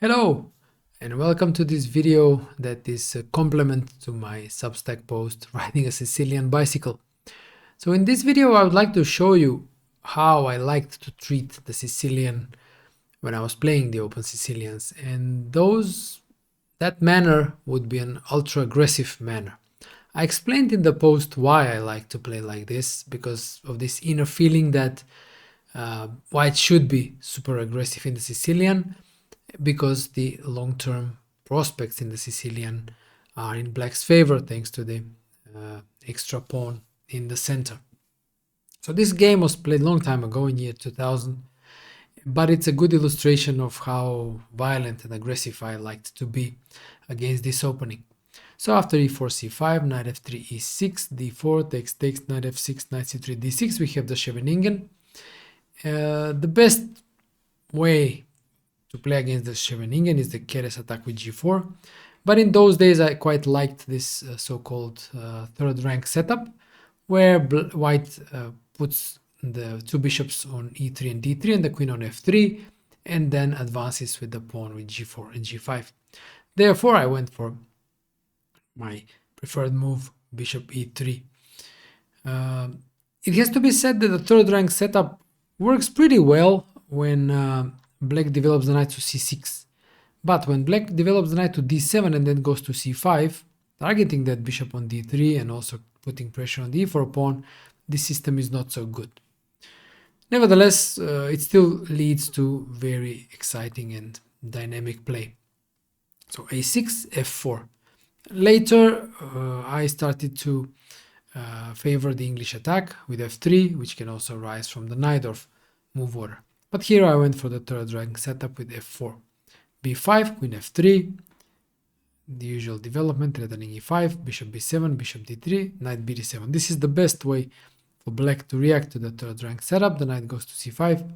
Hello and welcome to this video that is a complement to my Substack post riding a Sicilian bicycle. So in this video I would like to show you how I liked to treat the Sicilian when I was playing the Open Sicilians, and that manner would be an ultra aggressive manner. I explained in the post why I like to play like this, because of this inner feeling that white should be super aggressive in the Sicilian, because the long-term prospects in the Sicilian are in black's favor thanks to the extra pawn in the center. So this game was played a long time ago in year 2000, but it's a good illustration of how violent and aggressive I liked to be against this opening. So after e4, c5, knight f3, e6, d4, takes, knight f6, knight c3, d6, we have the Scheveningen. The best way to play against the Scheveningen is the Keres attack with g4, but in those days I quite liked this so-called third rank setup, where white puts the two bishops on e3 and d3 and the queen on f3, and then advances with the pawn with g4 and g5. Therefore I went for my preferred move, bishop e3. It has to be said that the third rank setup works pretty well when black develops the knight to c6, but when black develops the knight to d7 and then goes to c5, targeting that bishop on d3 and also putting pressure on the e4 pawn, this system is not so good. Nevertheless, it still leads to very exciting and dynamic play. So a6, f4. Later, I started to favor the English attack with f3, which can also rise from the knight or move order. But here I went for the third rank setup with f4. b5, queen f3, the usual development, threatening e5, bishop b7, bishop d3, knight b d7. This is the best way for black to react to the third rank setup. The knight goes to c5,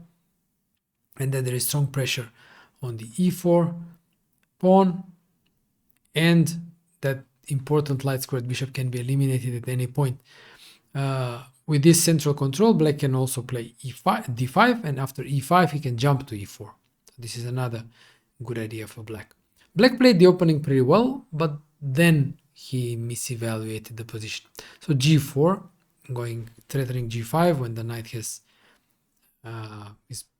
and then there is strong pressure on the e4 pawn, and that important light squared bishop can be eliminated at any point. With this central control, black can also play e5, d5, and after e5 he can jump to e4. So this is another good idea for black. Black played the opening pretty well, but then he misevaluated the position. So g4, threatening g5 when the knight is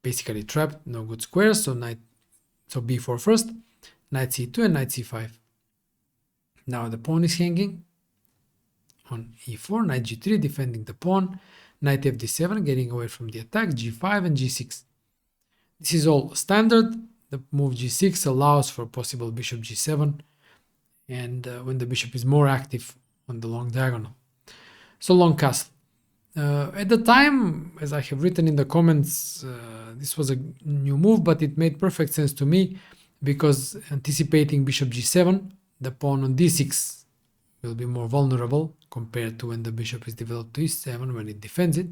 basically trapped, no good squares. So b4 first, knight c2 and knight c5. Now the pawn is hanging on e4, knight g3, defending the pawn, knight fd7, getting away from the attack, g5 and g6. This is all standard. The move g6 allows for possible bishop g7, and when the bishop is more active on the long diagonal. So long castle. At the time, as I have written in the comments, this was a new move, but it made perfect sense to me, because anticipating bishop g7, the pawn on d6 will be more vulnerable compared to when the bishop is developed to e7 when it defends it.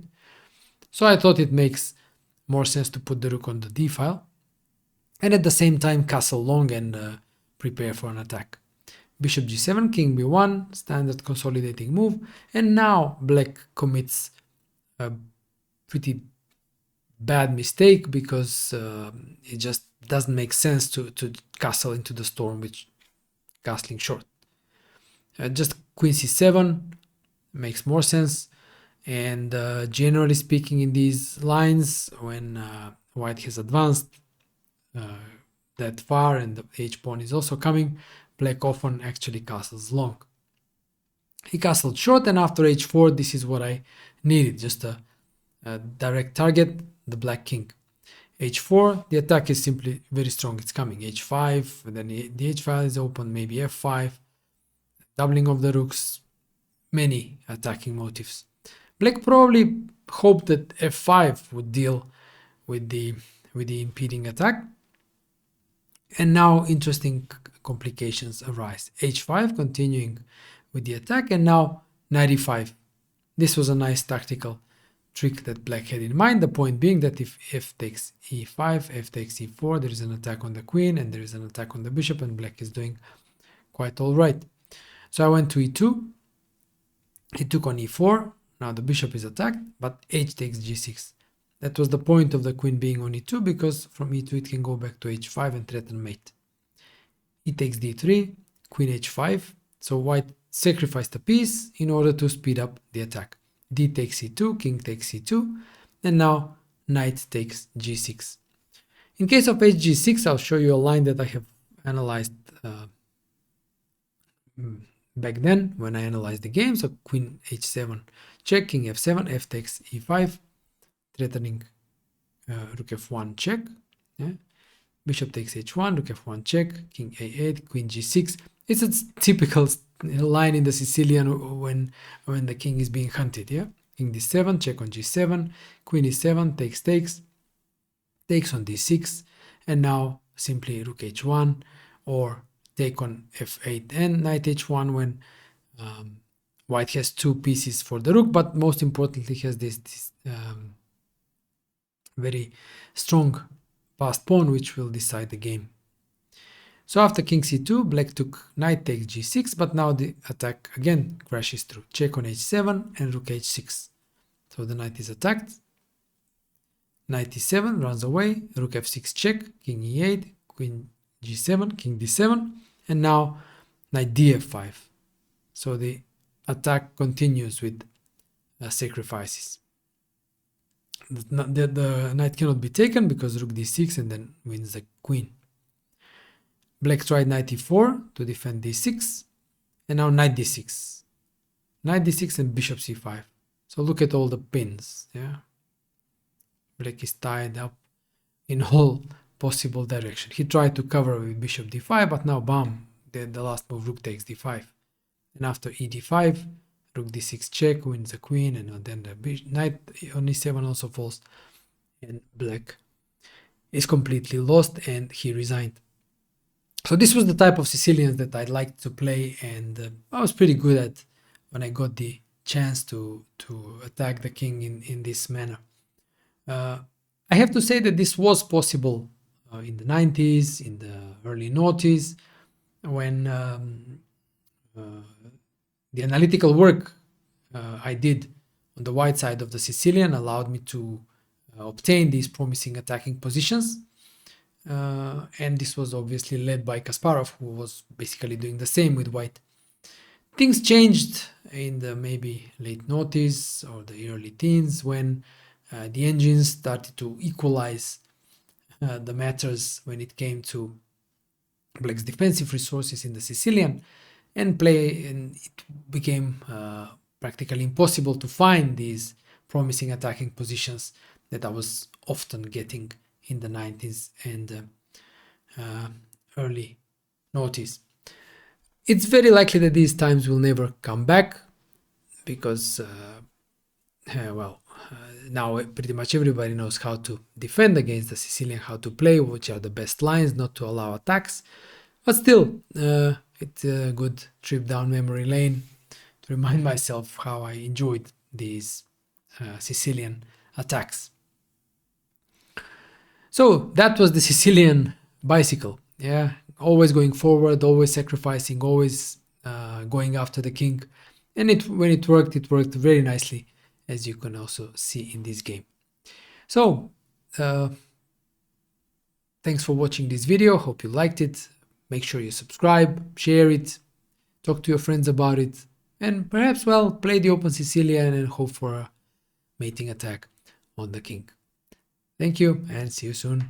So I thought it makes more sense to put the rook on the d file, and at the same time castle long and prepare for an attack. Bishop g7, king b1, standard consolidating move, and now black commits a pretty bad mistake, because it just doesn't make sense to castle into the storm with castling short. Just queen c7 makes more sense, and generally speaking in these lines, when white has advanced that far and the h-pawn is also coming, black often actually castles long. He castled short, and after h4, this is what I needed, just a direct target, the black king. h4, the attack is simply very strong, it's coming. h5, and then the h file is open, maybe f5, doubling of the rooks, many attacking motifs. Black probably hoped that f5 would deal with the impeding attack, and now interesting complications arise. h5 continuing with the attack, and now knight e5. This was a nice tactical trick that black had in mind, the point being that if f takes e5, f takes e4, there is an attack on the queen and there is an attack on the bishop, and black is doing quite all right. So I went to e2, he took on e4, now the bishop is attacked, but h takes g6. That was the point of the queen being on e2, because from e2 it can go back to h5 and threaten mate. he takes d3, queen h5, so white sacrificed a piece in order to speed up the attack. D takes c2, king takes c2, and now knight takes g6. In case of hg6, I'll show you a line that I have analyzed back then when I analyzed the game. So queen h7 check, king f7, f takes e5, threatening rook f1 check. Yeah. Bishop takes h1, rook f1 check, king a8, queen g6. It's a typical line in the Sicilian when the king is being hunted. Yeah, king d7, check on g7, queen e7, takes on d6, and now simply rook h1 or take on f8 and knight h1 when white has two pieces for the rook, but most importantly has this very strong passed pawn which will decide the game. So after king c2, black took knight takes g6, but now the attack again crashes through. Check on h7 and rook h6. So the knight is attacked. Knight e7 runs away, rook f6 check, king e8, queen g7, king d7, and now knight df5. So the attack continues with sacrifices. The knight cannot be taken because rook d6 and then wins the queen. Black tried knight e4 to defend d6, and now knight d6. Knight d6 and bishop c5. So look at all the pins. Yeah, black is tied up in all possible direction. He tried to cover with bishop d5, but now bam, the last move, rook takes d5. And after e d5, rook d6 check, wins the queen, and then the knight on e7 also falls, and black is completely lost and he resigned. So this was the type of Sicilians that I liked to play, and I was pretty good at when I got the chance to attack the king in this manner. I have to say that this was possible in the 90s, in the early noughties, when the analytical work I did on the white side of the Sicilian allowed me to obtain these promising attacking positions. And this was obviously led by Kasparov, who was basically doing the same with white. Things changed in the maybe late noughties or the early teens when the engines started to equalize the matters when it came to black's defensive resources in the Sicilian, and it became practically impossible to find these promising attacking positions that I was often getting in the 90s and early noughties. It's very likely that these times will never come back because, now pretty much everybody knows how to defend against the Sicilian, how to play, which are the best lines, not to allow attacks. But still, it's a good trip down memory lane to remind myself how I enjoyed these Sicilian attacks. So that was the Sicilian bicycle. Yeah, always going forward, always sacrificing, always going after the king. And when it worked very nicely, as you can also see in this game. So thanks for watching this video. Hope you liked it. Make sure you subscribe, share it, talk to your friends about it, and perhaps, play the open Sicilian and hope for a mating attack on the king. Thank you and see you soon.